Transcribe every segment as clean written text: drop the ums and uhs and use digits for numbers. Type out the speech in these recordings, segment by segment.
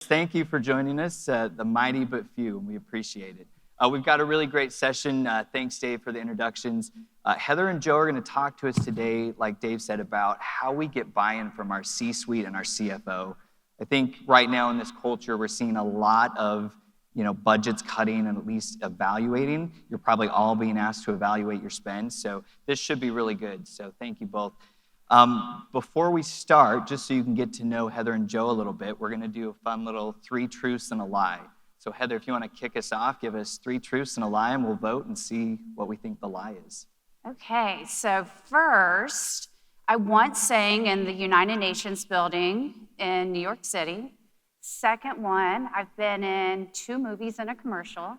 Thank you for joining us, the mighty but few, and we appreciate it. We've got a really great session. Thanks, Dave, for the introductions. Heather and Joe are going to talk to us today, like Dave said, about how we get buy-in from our C-suite and our CFO. I think right now in this culture, we're seeing a lot of budgets cutting and at least evaluating. You're probably all being asked to evaluate your spend, so this should be really good. So thank you both. Before we start, just so you can get to know Heather and Joe a little bit, we're going to do a fun little 3 truths and a lie. So Heather, if you want to kick us off, give us 3 truths and a lie, and we'll vote and see what we think the lie is. Okay, so first, I once sang in the United Nations building in New York City. Second one, I've been in 2 movies and a commercial.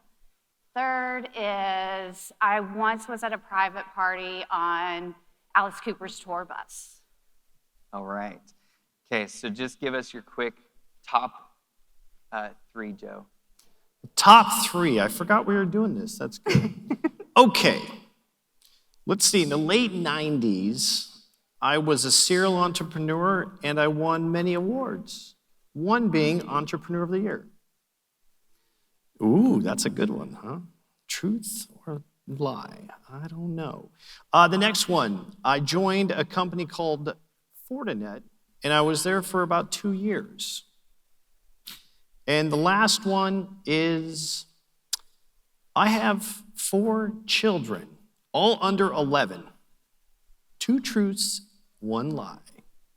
Third is I once was at a private party on Alice Cooper's tour bus. All right. Okay, so just give us your quick top 3, Joe. Top 3. I forgot we were doing this. That's good. Okay. Let's see. In the late 90s, I was a serial entrepreneur, and I won many awards. One being Entrepreneur of the Year. Ooh, that's a good one, huh? Truth or lie? I don't know. The next one, I joined a company called Fortinet, and I was there for about 2 years. And the last one is, I have 4 children, all under 11. 2 truths, 1 lie.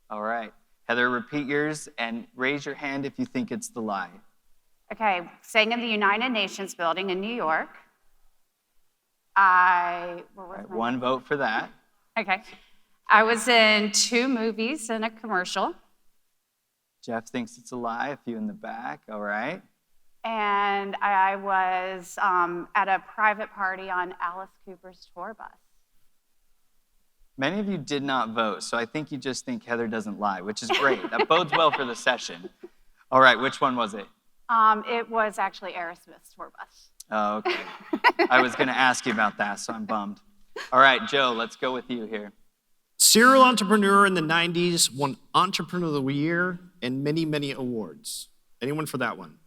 All right. Heather, repeat yours and raise your hand if you think it's the lie. Okay, sang in the United Nations building in New York. One vote for that. Okay. I was in 2 movies and a commercial. Jeff thinks it's a lie, a few in the back. All right. And I was at a private party on Alice Cooper's tour bus. Many of you did not vote, so I think you just think Heather doesn't lie, which is great. That bodes well for the session. All right, which one was it? It was actually Aerosmith's tour bus. Oh, okay. I was going to ask you about that, so I'm bummed. All right, Joe, let's go with you here. Serial entrepreneur in the 90s, won Entrepreneur of the Year, and many, many awards. Anyone for that one?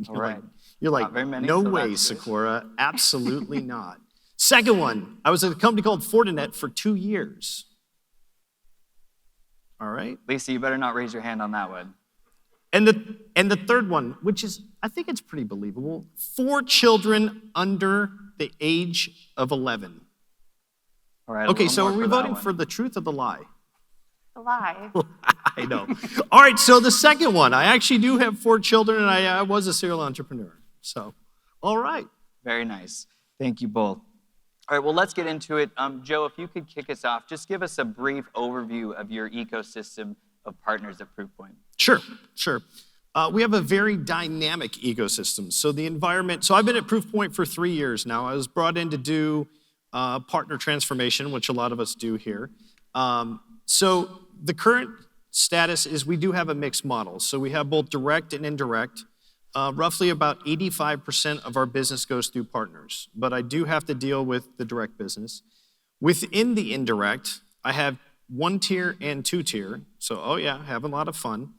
All right. You're like many, no so way, Sykora. Absolutely not. Second one, I was at a company called Fortinet for 2 years. All right. Lisa, you better not raise your hand on that one. And the third one, which is, I think it's pretty believable, 4 children under the age of 11. All right. Okay, so are we voting for the truth or the lie? The lie. I know. All right, so the second one, I actually do have 4 children, and I was a serial entrepreneur. So, all right. Very nice. Thank you both. All right, well, let's get into it. Joe, if you could kick us off, just give us a brief overview of your ecosystem of partners at Proofpoint. Sure. We have a very dynamic ecosystem. So the environment, so I've been at Proofpoint for 3 years now. I was brought in to do partner transformation, which a lot of us do here. So the current status is we do have a mixed model. So we have both direct and indirect. Roughly about 85% of our business goes through partners, but I do have to deal with the direct business. Within the indirect, I have 1 tier and 2 tier. So, having a lot of fun.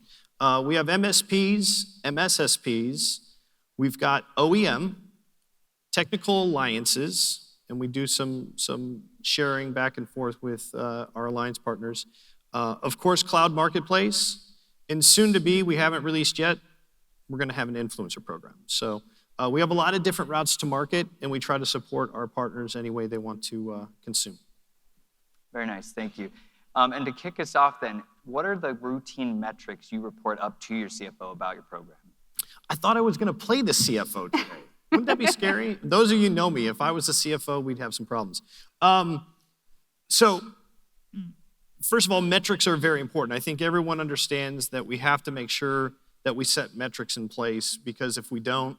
We have MSPs, MSSPs. We've got OEM, technical alliances, and we do some sharing back and forth with our alliance partners. Of course, cloud marketplace, and soon to be, we haven't released yet, we're going to have an influencer program. So we have a lot of different routes to market, and we try to support our partners any way they want to consume. Very nice, thank you. And to kick us off then, what are the routine metrics you report up to your CFO about your program? I thought I was going to play the CFO today. Wouldn't that be scary? Those of you know me, if I was a CFO, we'd have some problems. So first of all, metrics are very important. I think everyone understands that we have to make sure that we set metrics in place, because if we don't,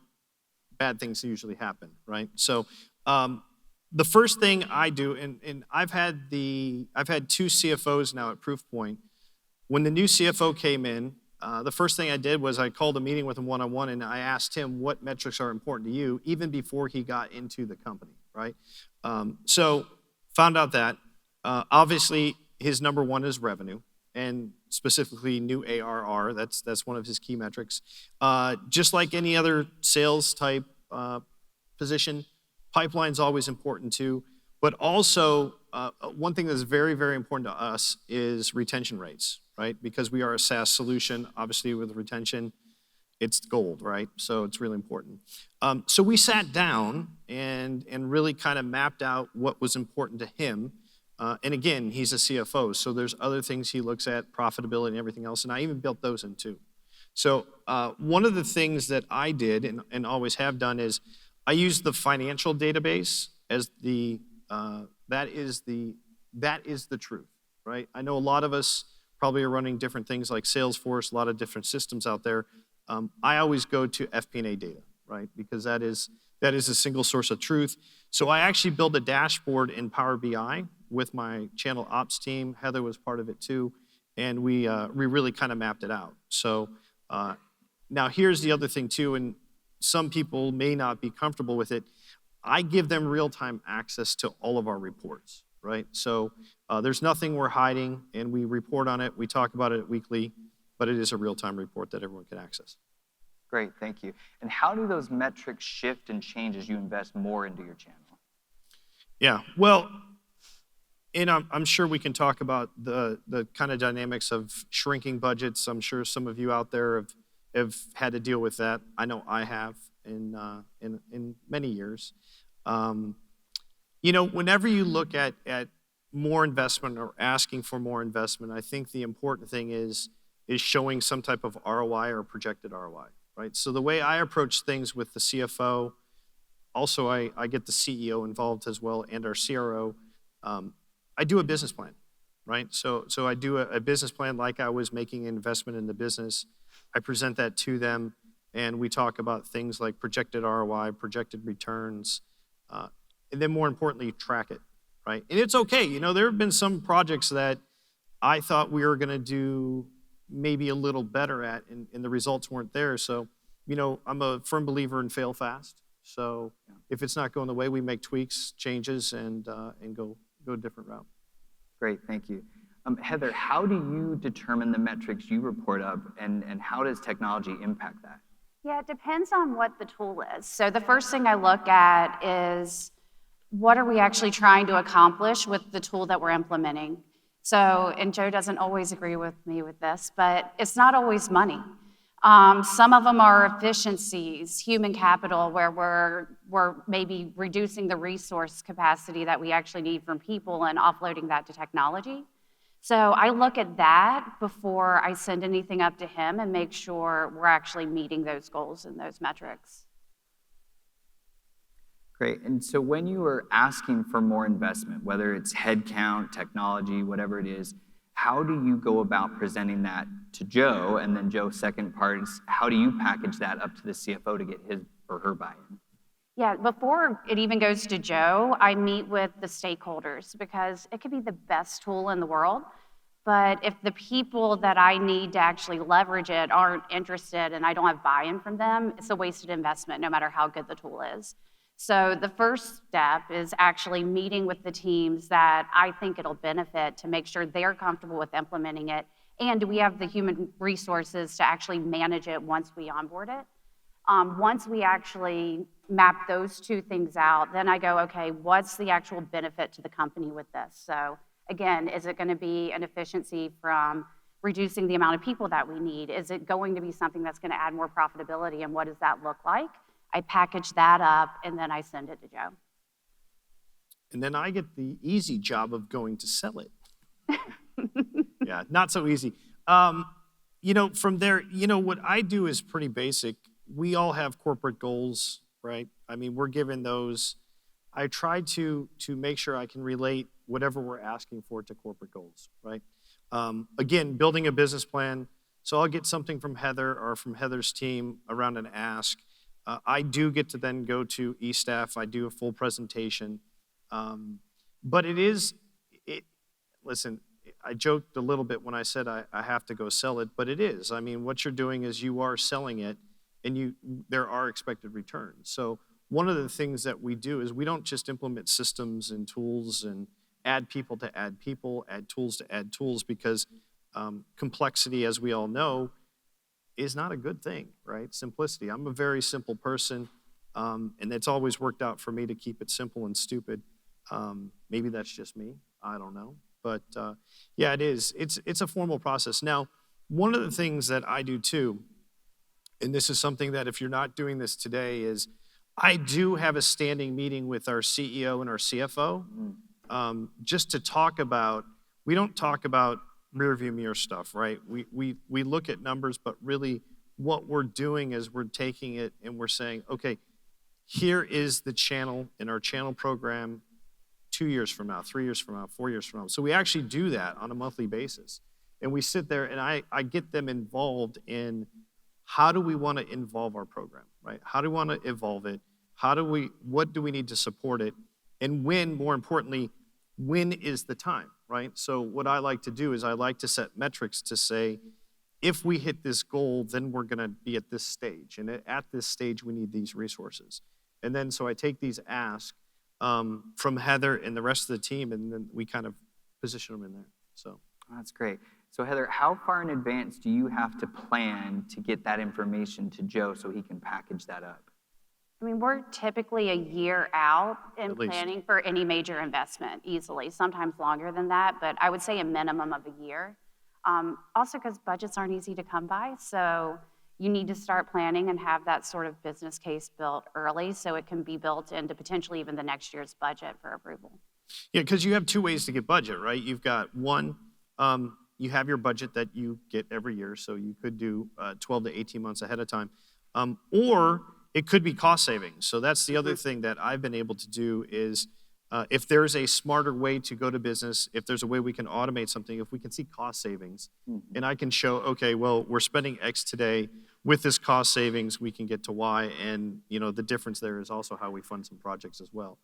bad things usually happen, right? So the first thing I do, and I've had 2 CFOs now at Proofpoint. When the new CFO came in, the first thing I did was I called a meeting with him one-on-one, and I asked him what metrics are important to you, even before he got into the company, right? So found out that obviously his number 1 is revenue. and specifically new ARR. That's one of his key metrics. Just like any other sales type position, pipeline's always important too. But also, one thing that's very, very important to us is retention rates, right? Because we are a SaaS solution, obviously with retention, it's gold, right? So it's really important. So we sat down and really kind of mapped out what was important to him. And again, he's a CFO, so there's other things he looks at, profitability and everything else, and I even built those in too. So one of the things that I did and always have done is I use the financial database as that is the truth, right? I know a lot of us probably are running different things like Salesforce, a lot of different systems out there. I always go to FP&A data, right? Because that is a single source of truth. So I actually built a dashboard in Power BI with my channel ops team. Heather was part of it too, and we really kind of mapped it out. So now here's the other thing too, and some people may not be comfortable with it. I give them real-time access to all of our reports, right? So there's nothing we're hiding, and we report on it. We talk about it weekly, but it is a real-time report that everyone can access. Great, thank you. And how do those metrics shift and change as you invest more into your channel? Yeah, well, and I'm sure we can talk about the kind of dynamics of shrinking budgets. I'm sure some of you out there have had to deal with that. I know I have in many years. Whenever you look at more investment or asking for more investment, I think the important thing is showing some type of ROI or projected ROI, right? So the way I approach things with the CFO, also I get the CEO involved as well and our CRO, I do a business plan, right? So I do a business plan like I was making an investment in the business. I present that to them, and we talk about things like projected ROI, projected returns, and then more importantly, track it, right? And it's okay. There have been some projects that I thought we were going to do maybe a little better at, and the results weren't there. So, I'm a firm believer in fail fast. So if it's not going the way, we make tweaks, changes, and go a different route. Great, thank you. Heather, how do you determine the metrics you report up, and how does technology impact that? Yeah, it depends on what the tool is. So the first thing I look at is what are we actually trying to accomplish with the tool that we're implementing? So, and Joe doesn't always agree with me with this, but it's not always money. Some of them are efficiencies, human capital, where we're maybe reducing the resource capacity that we actually need from people and offloading that to technology. So I look at that before I send anything up to him and make sure we're actually meeting those goals and those metrics. Great. And so when you are asking for more investment, whether it's headcount, technology, whatever it is, how do you go about presenting that to Joe? And then Joe's second part is, how do you package that up to the CFO to get his or her buy-in? Yeah, before it even goes to Joe, I meet with the stakeholders because it could be the best tool in the world, but if the people that I need to actually leverage it aren't interested and I don't have buy-in from them, it's a wasted investment no matter how good the tool is. So the first step is actually meeting with the teams that I think it'll benefit to make sure they're comfortable with implementing it, and do we have the human resources to actually manage it once we onboard it. Once we actually map those two things out, then I go, okay, what's the actual benefit to the company with this? So again, is it going to be an efficiency from reducing the amount of people that we need? Is it going to be something that's going to add more profitability, and what does that look like? I package that up, and then I send it to Joe. And then I get the easy job of going to sell it. Yeah, not so easy. From there, what I do is pretty basic. We all have corporate goals, right? I mean, we're given those. I try to make sure I can relate whatever we're asking for to corporate goals, right? Again, building a business plan. So I'll get something from Heather or from Heather's team around an ask. I do get to then go to e-staff. I do a full presentation. But listen, I joked a little bit when I said I have to go sell it, but it is. I mean, what you're doing is you are selling it, and there are expected returns. So one of the things that we do is we don't just implement systems and tools and add people to add people, add tools to add tools, because Complexity, as we all know, is not a good thing, right? Simplicity. I'm a very simple person, and it's always worked out for me to keep it simple and stupid. Maybe that's just me. I don't know. But yeah, it is. It's a formal process. Now, one of the things that I do too, and this is something that if you're not doing this today, is I do have a standing meeting with our CEO and our CFO just to talk about, we don't talk about rearview mirror stuff, right? We look at numbers, but really what we're doing is we're taking it and we're saying, okay, here is the channel in our channel program 2 years from now, 3 years from now, 4 years from now. So we actually do that on a monthly basis. And we sit there and I get them involved in how do we want to involve our program, right? How do we want to evolve it? What do we need to support it? And when, more importantly, when is the time, right? So what I like to do is I like to set metrics to say, if we hit this goal, then we're going to be at this stage. And at this stage, we need these resources. And then so I take these asks from Heather and the rest of the team, and then we kind of position them in there. So that's great. So Heather, how far in advance do you have to plan to get that information to Joe so he can package that up? I mean, we're typically a year out in At least. planning for any major investment, easily, sometimes longer than that, but I would say a minimum of a year. Also because budgets aren't easy to come by, so you need to start planning and have that sort of business case built early so it can be built into potentially even the next year's budget for approval. yeah, because you have two ways to get budget, right? You've got one, you have your budget that you get every year, so you could do 12 to 18 months ahead of time. Or it could be cost savings. So that's the other thing that I've been able to do is if there's a smarter way to go to business, if there's a way we can automate something, if we can see cost savings, and I can show, okay, well, we're spending X today. With this cost savings, we can get to Y, and the difference there is also how we fund some projects as well.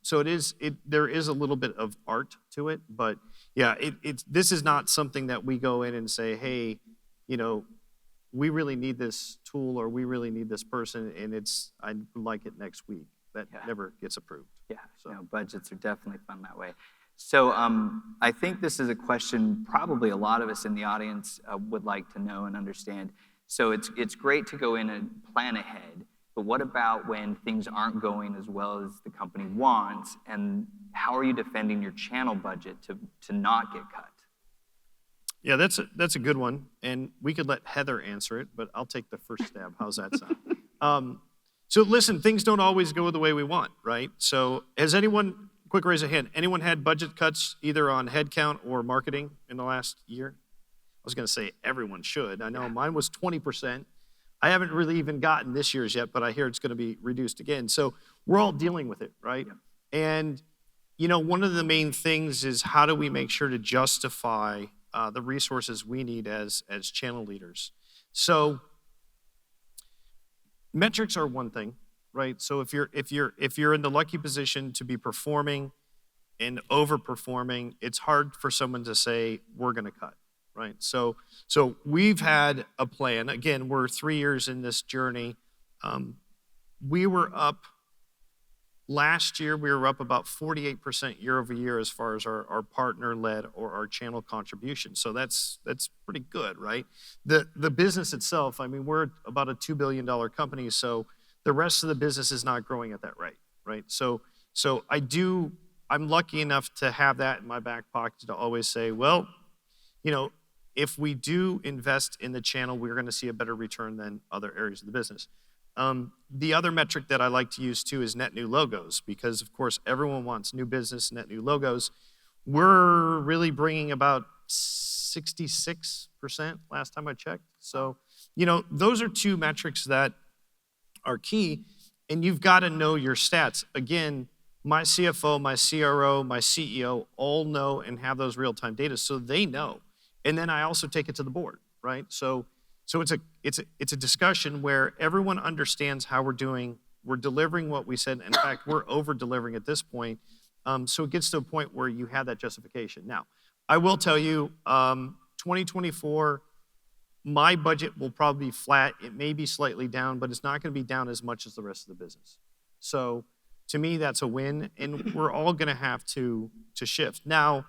So there is a little bit of art to it, but yeah, this is not something that we go in and say, hey, we really need this tool or we really need this person, and I'd like it next week. That never gets approved. Yeah, so budgets are definitely fun that way. So I think this is a question probably a lot of us in the audience would like to know and understand. So it's great to go in and plan ahead, but what about when things aren't going as well as the company wants, and how are you defending your channel budget to not get cut? Yeah, that's a good one, and we could let Heather answer it, but I'll take the first stab. How's that sound? So listen, things don't always go the way we want, right? So has anyone, quick raise a hand, anyone had budget cuts either on headcount or marketing in the last year? I was going to say everyone should. I know mine was 20%. I haven't really even gotten this year's yet, but I hear it's going to be reduced again. So we're all dealing with it, right? Yeah. And one of the main things is how do we make sure to justify the resources we need as channel leaders. So metrics are one thing, right? So if you're in the lucky position to be performing and overperforming, it's hard for someone to say we're going to cut, right? So we've had a plan. Again, we're 3 years in this journey. We were up last year. We were up about 48% year over year as far as our partner-led or our channel contribution. So that's pretty good, right? The business itself, I mean, we're about a $2 billion company, so the rest of the business is not growing at that rate, right? So I'm lucky enough to have that in my back pocket to always say, well, if we do invest in the channel, we're going to see a better return than other areas of the business. The other metric that I like to use too is net new logos, because of course everyone wants new business, net new logos. We're really bringing about 66% last time I checked. So, those are two metrics that are key, and you've got to know your stats. Again, my CFO, my CRO, my CEO all know and have those real-time data, so they know. And then I also take it to the board, right? So it's a discussion where everyone understands how we're doing. We're delivering what we said. In fact, we're over-delivering at this point. So it gets to a point where you have that justification. Now, I will tell you, 2024, my budget will probably be flat. It may be slightly down, but it's not going to be down as much as the rest of the business. So to me, that's a win, and we're all going to have to shift. Now,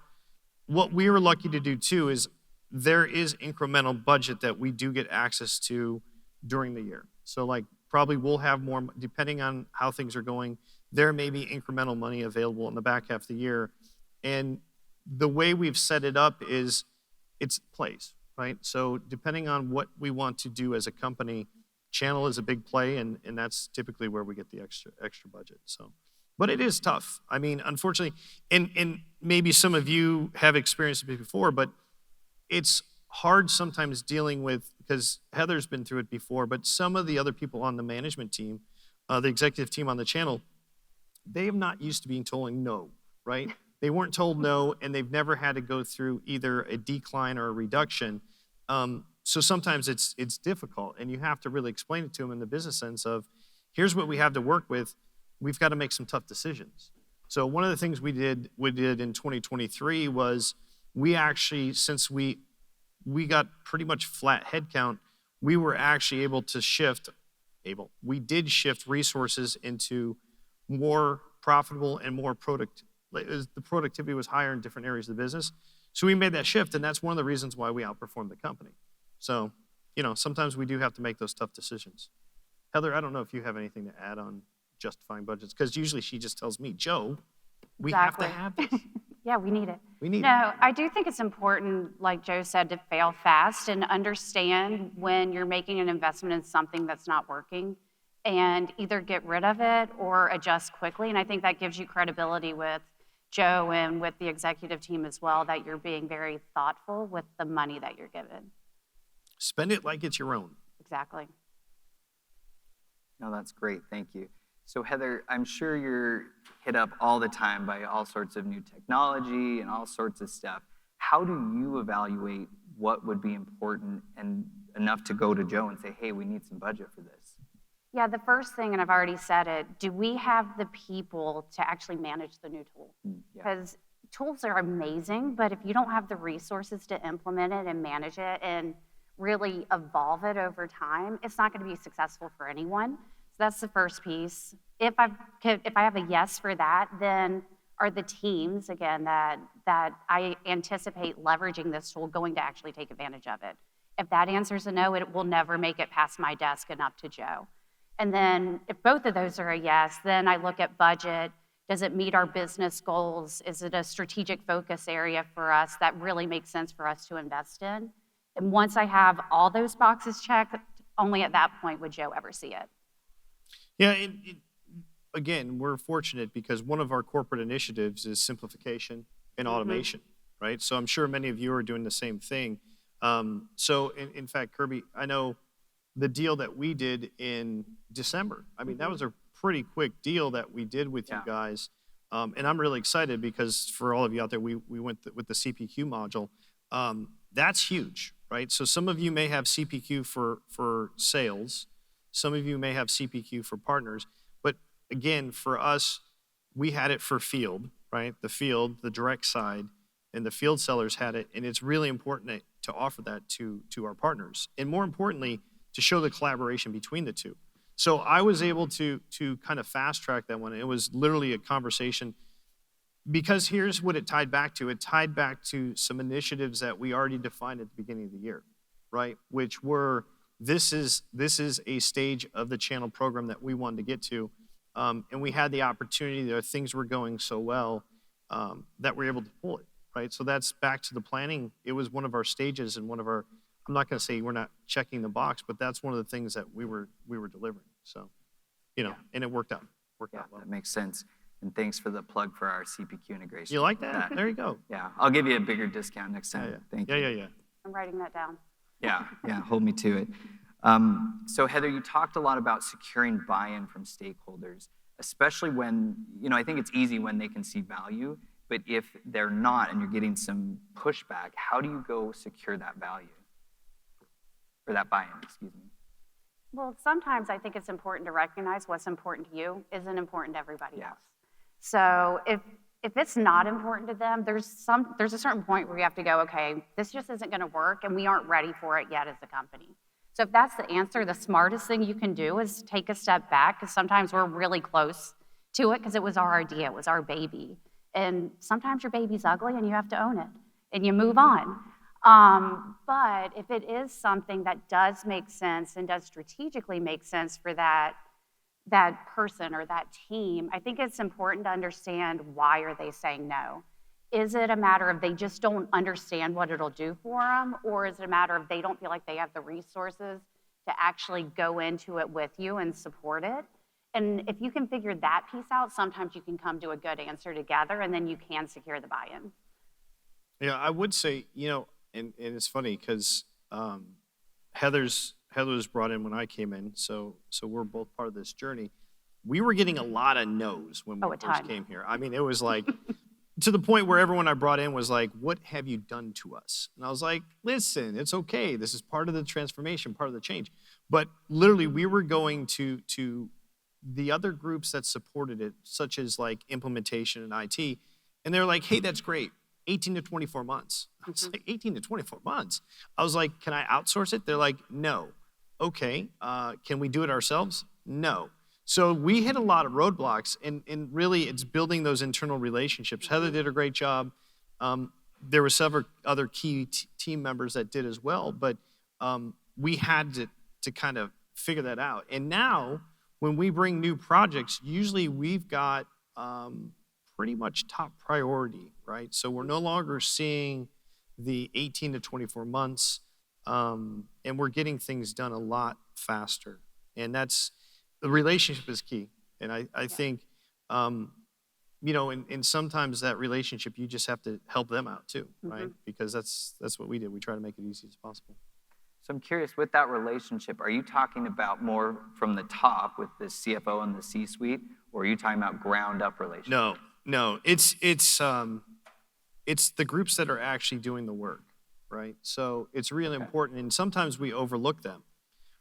what we were lucky to do too is there is incremental budget that we do get access to during the year. So like probably we'll have more, depending on how things are going, there may be incremental money available in the back half of the year. And the way we've set it up is it's plays, right? So depending on what we want to do as a company, channel is a big play, and that's typically where we get the extra budget. So, but it is tough. I mean, unfortunately, and maybe some of you have experienced it before, but it's hard sometimes dealing with, because Heather's been through it before, but some of the other people on the management team, the executive team on the channel, they have not used to being told no, right? They weren't told no, and they've never had to go through either a decline or a reduction. So sometimes it's difficult, and you have to really explain it to them in the business sense of, here's what we have to work with. We've got to make some tough decisions. So one of the things we did in 2023 was we actually, since we got pretty much flat headcount, we were actually able to shift resources into more profitable and more the productivity was higher in different areas of the business. So we made that shift, and that's one of the reasons why we outperformed the company. So, sometimes we do have to make those tough decisions. Heather, I don't know if you have anything to add on justifying budgets, because usually she just tells me, Joe, we have to have this. Yeah, we need it. We need No, I do think it's important, like Joe said, to fail fast and understand when you're making an investment in something that's not working, and either get rid of it or adjust quickly. And I think that gives you credibility with Joe and with the executive team as well, that you're being very thoughtful with the money that you're given. Spend it like it's your own. Exactly. No, that's great. Thank you. So Heather, I'm sure you're hit up all the time by all sorts of new technology and all sorts of stuff. How do you evaluate what would be important and enough to go to Joe and say, hey, we need some budget for this? Yeah, the first thing, and I've already said it, do we have the people to actually manage the new tool? Because tools are amazing, but if you don't have the resources to implement it and manage it and really evolve it over time, it's not going to be successful for anyone. So that's the first piece. If I have a yes for that, then are the teams, again, that I anticipate leveraging this tool going to actually take advantage of it? If that answer's a no, it will never make it past my desk and up to Joe. And then if both of those are a yes, then I look at budget. Does it meet our business goals? Is it a strategic focus area for us that really makes sense for us to invest in? And once I have all those boxes checked, only at that point would Joe ever see it. Yeah, again, we're fortunate because one of our corporate initiatives is simplification and automation, right? So I'm sure many of you are doing the same thing. So in fact, Kirby, I know the deal that we did in December, I mean, that was a pretty quick deal that we did with you guys. And I'm really excited because for all of you out there, we went with the CPQ module. That's huge, right? So some of you may have CPQ for sales. Some of you may have CPQ for partners. But again, for us, we had it for field, right? The field, the direct side, and the field sellers had it. And it's really important to offer that to our partners. And more importantly, to show the collaboration between the two. So I was able to kind of fast track that one. It was literally a conversation because here's what it tied back to. It tied back to some initiatives that we already defined at the beginning of the year, right? Which were, this is a stage of the channel program that we wanted to get to. And we had the opportunity, there things were going so well that we're able to pull it, right? So that's back to the planning. It was one of our stages and one of our, I'm not going to say we're not checking the box, but that's one of the things that we were delivering. So, and it worked out. Out well. That makes sense. And thanks for the plug for our CPQ integration. You like that? There you go. Yeah, I'll give you a bigger discount next time. Thank you. Yeah. I'm writing that down. Yeah, hold me to it. So Heather, you talked a lot about securing buy-in from stakeholders, especially when, I think it's easy when they can see value, but if they're not and you're getting some pushback, how do you go secure that value? Or that buy-in, excuse me. Well, sometimes I think it's important to recognize what's important to you isn't important to everybody else. So if it's not important to them, there's a certain point where you have to go, okay, this just isn't going to work, and we aren't ready for it yet as a company. So if that's the answer, the smartest thing you can do is take a step back, because sometimes we're really close to it because it was our idea, it was our baby. And sometimes your baby's ugly and you have to own it, and you move on. But if it is something that does make sense and does strategically make sense for that person or that team, I think it's important to understand why are they saying no. Is it a matter of they just don't understand what it'll do for them, or is it a matter of they don't feel like they have the resources to actually go into it with you and support it? And if you can figure that piece out, sometimes you can come to a good answer together, and then you can secure the buy-in. Yeah, I would say, and it's funny because Heather was brought in when I came in, so we're both part of this journey. We were getting a lot of no's when we first came here. I mean, it was like to the point where everyone I brought in was like, "What have you done to us?" And I was like, "Listen, it's okay. This is part of the transformation, part of the change." But literally, we were going to the other groups that supported it, such as like implementation and IT, and they're like, "Hey, that's great. 18 to 24 months. I was like, 18 to 24 months? I was like, can I outsource it? They're like, no. Okay, can we do it ourselves? No. So we hit a lot of roadblocks, and really it's building those internal relationships. Heather did a great job. There were several other key team members that did as well, but we had to kind of figure that out. And now, when we bring new projects, usually we've got pretty much top priority, right? So we're no longer seeing the 18 to 24 months, and we're getting things done a lot faster. And the relationship is key. And I think, and sometimes that relationship, you just have to help them out too, right? Because that's what we did. We try to make it easy as possible. So I'm curious, with that relationship, are you talking about more from the top with the CFO and the C-suite, or are you talking about ground up relationship? No, it's the groups that are actually doing the work, right? So it's really important, and sometimes we overlook them,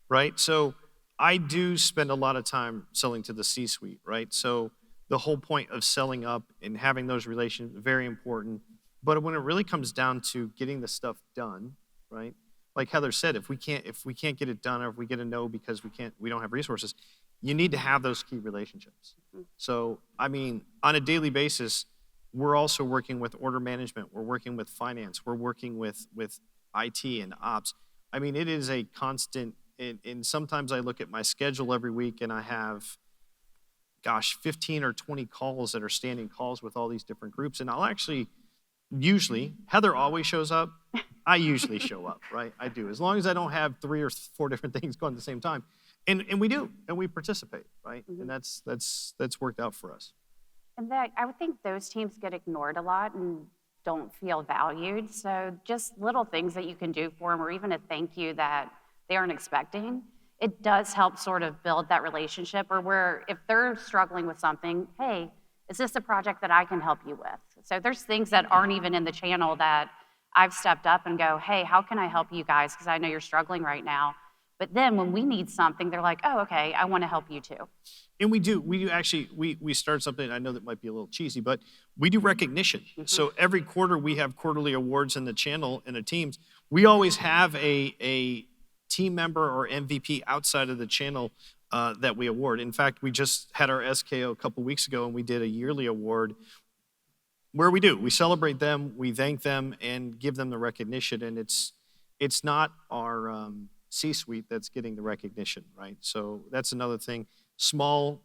right? So I do spend a lot of time selling to the C-suite, right? So the whole point of selling up and having those relations, very important. But when it really comes down to getting the stuff done, right? Like Heather said, if we can't get it done, or if we get a no because we don't have resources, you need to have those key relationships. So, I mean, on a daily basis, we're also working with order management. We're working with finance. We're working with IT and ops. I mean, it is a constant, and sometimes I look at my schedule every week and I have, 15 or 20 calls that are standing calls with all these different groups. And I'll actually, usually, Heather always shows up. I usually show up, right? I do. As long as I don't have 3 or 4 different things going at the same time. And we do, and we participate, right? And that's worked out for us. And I would think those teams get ignored a lot and don't feel valued. So just little things that you can do for them, or even a thank you that they aren't expecting, it does help sort of build that relationship. Or where if they're struggling with something, hey, is this a project that I can help you with? So there's things that aren't even in the channel that I've stepped up and go, hey, how can I help you guys? Because I know you're struggling right now. But then when we need something, they're like, oh, okay, I want to help you too. And we do actually, we start something, I know that might be a little cheesy, but we do recognition. So every quarter we have quarterly awards in the channel and the teams. We always have a team member or MVP outside of the channel that we award. In fact, we just had our SKO a couple weeks ago, and we did a yearly award where we celebrate them, we thank them, and give them the recognition. And it's not our C-suite that's getting the recognition, right? So that's another thing. Small,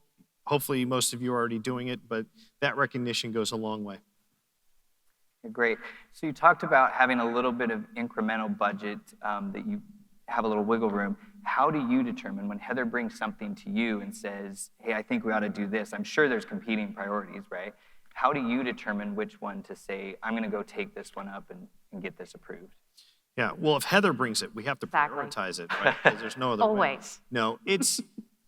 hopefully most of you are already doing it, but that recognition goes a long way. Great. So you talked about having a little bit of incremental budget, that you have a little wiggle room. How do you determine when Heather brings something to you and says, hey, I think we ought to do this? I'm sure there's competing priorities, right? How do you determine which one to say, I'm going to go take this one up and get this approved? Yeah, well, if Heather brings it, we have to prioritize it, right? Because there's no other way. Always. No,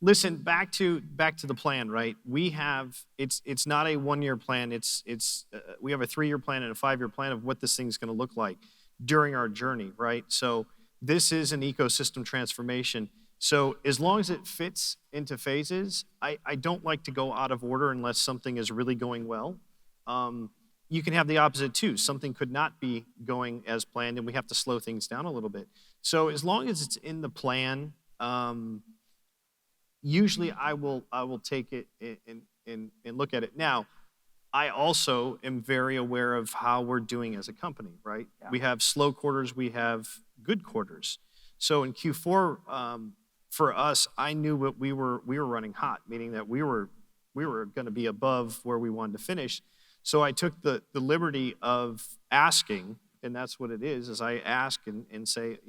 listen, back to the plan, right? We have, it's not a 1-year plan. We have a 3-year plan and a 5-year plan of what this thing's going to look like during our journey, right? So this is an ecosystem transformation. So as long as it fits into phases, I don't like to go out of order unless something is really going well. You can have the opposite too. Something could not be going as planned, and we have to slow things down a little bit. So as long as it's in the plan, usually I will take it and look at it. Now, I also am very aware of how we're doing as a company, right? Yeah. We have slow quarters, we have good quarters. So in Q4, for us, I knew what we were running hot, meaning that we were going to be above where we wanted to finish. So I took the liberty of asking, and that's what it is I ask and say,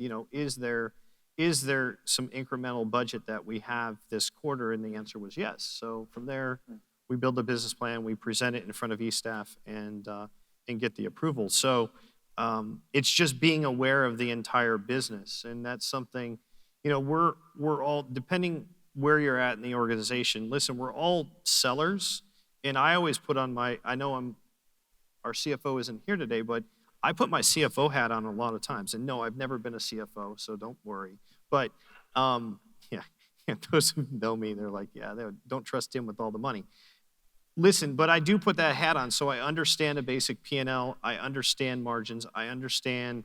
is there some incremental budget that we have this quarter? And the answer was yes. So from there, we build a business plan, we present it in front of E-staff and get the approval. So it's just being aware of the entire business. And that's something, we're all, depending where you're at in the organization, listen, we're all sellers. And I always put on our CFO isn't here today, but I put my CFO hat on a lot of times. And no, I've never been a CFO, so don't worry. But those who know me, they're like, don't trust him with all the money. Listen, but I do put that hat on, so I understand a basic P&L. I understand margins. I understand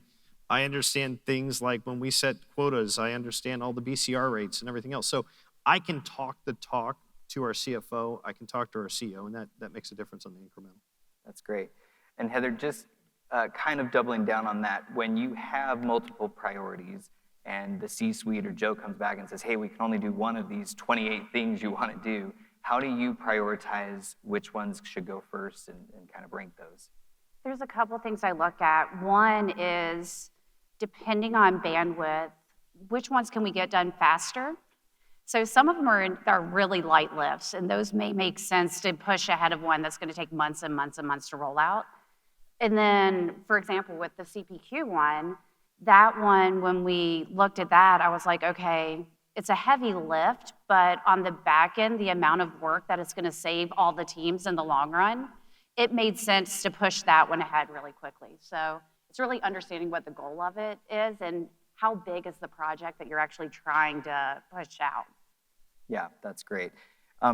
things like when we set quotas. I understand all the BCR rates and everything else. So I can talk the talk to our CFO. I can talk to our CEO, and that makes a difference on the incremental. That's great. And Heather, just kind of doubling down on that, when you have multiple priorities and the C-suite or Joe comes back and says, hey, we can only do one of these 28 things you want to do, how do you prioritize which ones should go first and kind of rank those? There's a couple things I look at. One is, depending on bandwidth, which ones can we get done faster? So some of them are really light lifts, and those may make sense to push ahead of one that's going to take months and months and months to roll out. And then, for example, with the CPQ one, that one, when we looked at that, I was like, okay, it's a heavy lift, but on the back end, the amount of work that it's going to save all the teams in the long run, it made sense to push that one ahead really quickly. So it's really understanding what the goal of it is and how big is the project that you're actually trying to push out. Yeah, that's great.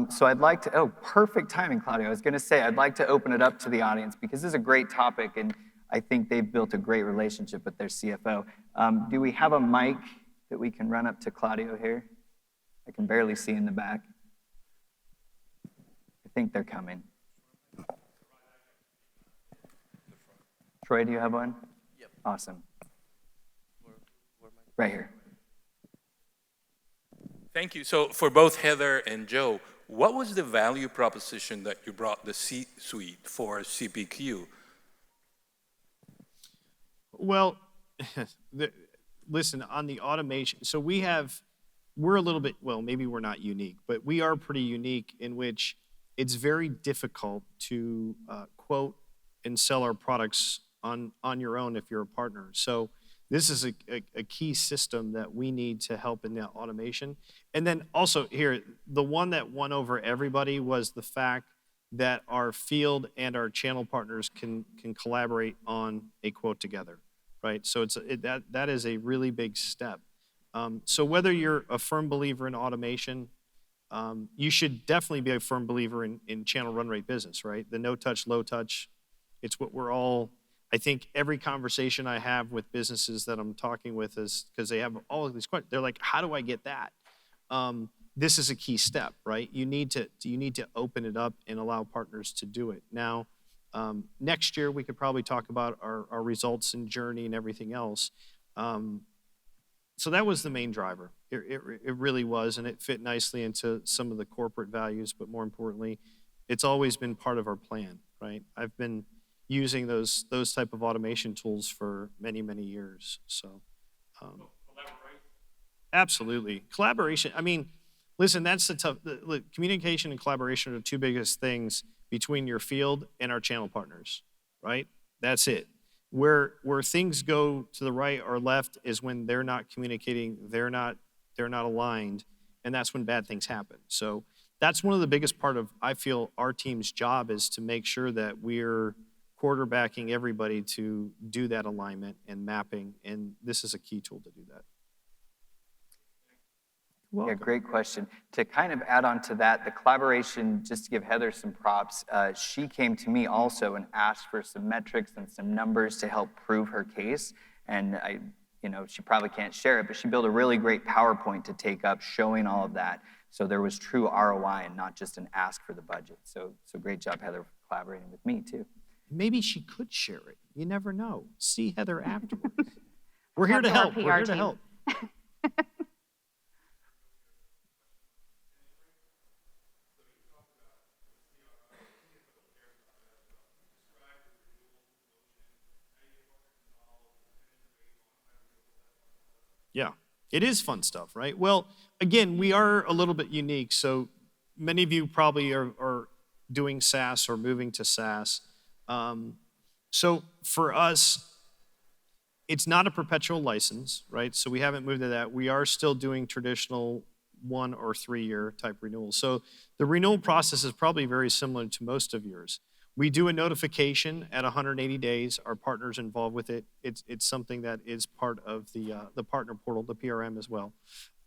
So I'd like to, perfect timing, Claudio. I was going to say, I'd like to open it up to the audience because this is a great topic, and I think they've built a great relationship with their CFO. Do we have a mic that we can run up to Claudio here? I can barely see in the back. I think they're coming. Troy, do you have one? Yep. Awesome. Right here. Thank you. So for both Heather and Joe, what was the value proposition that you brought the C-suite for CPQ? Well, listen, on the automation, so we're a little bit, well, maybe we're not unique, but we are pretty unique in which it's very difficult to quote and sell our products on your own if you're a partner. So this is a key system that we need to help in that automation. And then also here, the one that won over everybody was the fact that our field and our channel partners can collaborate on a quote together, right? So that is a really big step. So whether you're a firm believer in automation, you should definitely be a firm believer in channel run rate business, right? The no touch, low touch, it's what we're all, I think every conversation I have with businesses that I'm talking with is because they have all of these questions. They're like, how do I get that? This is a key step, right? You need to open it up and allow partners to do it. Now, next year we could probably talk about our results and journey and everything else. So that was the main driver. It really was, and it fit nicely into some of the corporate values, but more importantly, it's always been part of our plan, right? I've been using those type of automation tools for many, many years. So, absolutely. Collaboration, I mean, listen, that's the tough, look, communication and collaboration are the two biggest things between your field and our channel partners, right? That's it. Where things go to the right or left is when they're not communicating, they're not aligned, and that's when bad things happen. So that's one of the biggest part of, I feel, our team's job is to make sure that we're quarterbacking everybody to do that alignment and mapping, and this is a key tool to do that. Yeah, great question. To kind of add on to that, the collaboration, just to give Heather some props, she came to me also and asked for some metrics and some numbers to help prove her case. And she probably can't share it, but she built a really great PowerPoint to take up showing all of that. So there was true ROI and not just an ask for the budget. So great job, Heather, for collaborating with me too. Maybe she could share it. You never know. See Heather afterwards. We're here Talk to to our help. We're PR here to team. help. Yeah, it is fun stuff, right? Well, again, we are a little bit unique. So many of you probably are doing SaaS or moving to SaaS. So for us, it's not a perpetual license, right? So we haven't moved to that. We are still doing traditional 1 or 3 year type renewals. So the renewal process is probably very similar to most of yours. We do a notification at 180 days. Our partner's involved with it. It's something that is part of the partner portal, the PRM as well.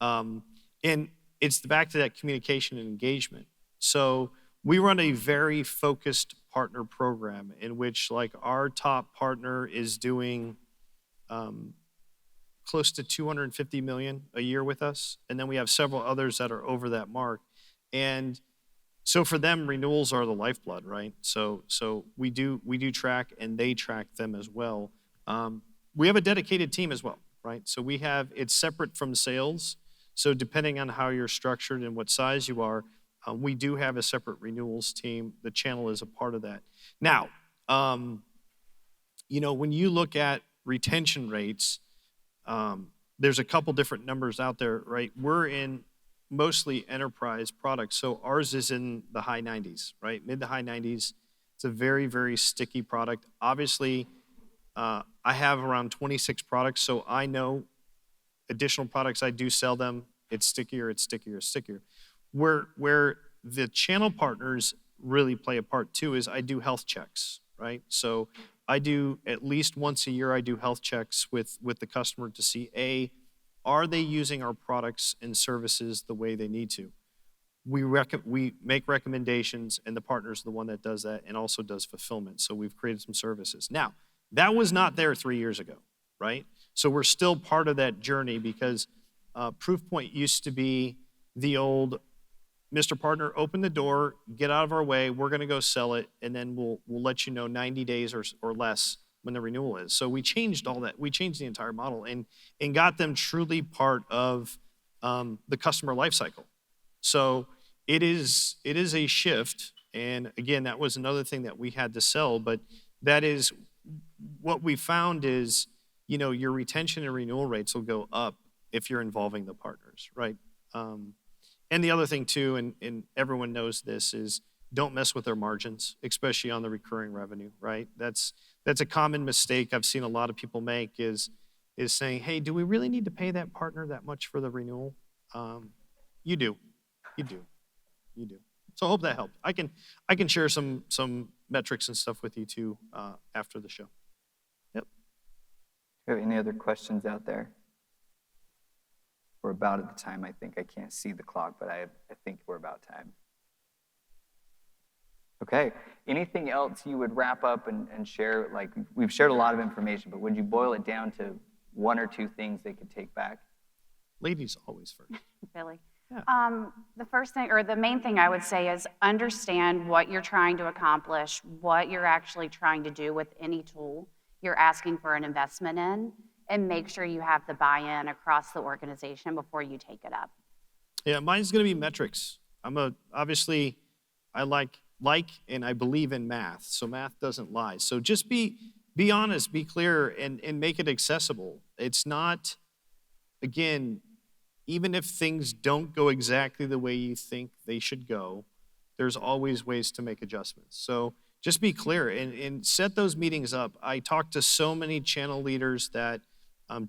And it's back to that communication and engagement. So we run a very focused partner program in which like our top partner is doing close to 250 million a year with us. And then we have several others that are over that mark. And so for them, renewals are the lifeblood, right? So we do track and they track them as well. We have a dedicated team as well, right? So it's separate from sales. So depending on how you're structured and what size you are, we do have a separate renewals team. The channel is a part of that. Now, when you look at retention rates, there's a couple different numbers out there, right? We're in mostly enterprise products. So ours is in the high 90s, right? Mid to high 90s. It's a very, very sticky product. Obviously, I have around 26 products, so I know additional products I do sell them. It's stickier, it's stickier, it's stickier. Where the channel partners really play a part too is I do health checks, right? So I do at least once a year, I do health checks with the customer to see, are they using our products and services the way they need to? We make recommendations, and the partner's the one that does that and also does fulfillment. So we've created some services. Now, that was not there 3 years ago, right? So we're still part of that journey because Proofpoint used to be the old, Mr. Partner, open the door, get out of our way, we're gonna go sell it, and then we'll let you know 90 days or less when the renewal is. So we changed all that. We changed the entire model and got them truly part of the customer lifecycle. So it is a shift. And again, that was another thing that we had to sell, but that is what we found is, your retention and renewal rates will go up if you're involving the partners, right? And the other thing too, and everyone knows this, is don't mess with their margins, especially on the recurring revenue, right? That's a common mistake I've seen a lot of people make is saying, hey, do we really need to pay that partner that much for the renewal? You do. So I hope that helped. I can share some metrics and stuff with you too after the show. Yep. Do you have any other questions out there? We're about at the time, I think. I can't see the clock, but I think we're about time. Okay. Anything else you would wrap up and share? Like, we've shared a lot of information, but would you boil it down to 1 or 2 things they could take back? Ladies always first. Billy. Yeah. The first thing, or the main thing I would say is understand what you're trying to accomplish, what you're actually trying to do with any tool you're asking for an investment in, and make sure you have the buy-in across the organization before you take it up. Yeah, mine's gonna be metrics. Obviously, I like and I believe in math, so math doesn't lie. So just be honest, be clear, and make it accessible. It's not, again, even if things don't go exactly the way you think they should go, there's always ways to make adjustments. So just be clear and set those meetings up. I talk to so many channel leaders that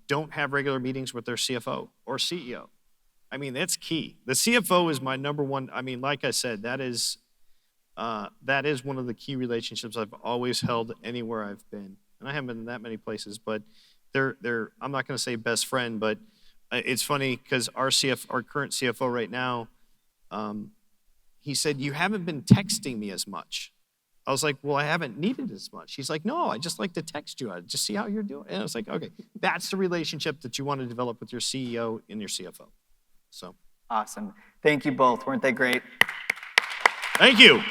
don't have regular meetings with their CFO or CEO. I mean, that's key. The CFO is my number one. I mean, like I said, that is one of the key relationships I've always held anywhere I've been. And I haven't been in that many places, but they're I'm not gonna say best friend, but it's funny because our current CFO right now, he said, you haven't been texting me as much. I was like, well, I haven't needed as much. He's like, no, I just like to text you. I just see how you're doing. And I was like, okay, that's the relationship that you want to develop with your CEO and your CFO. So. Awesome. Thank you both. Weren't they great? Thank you.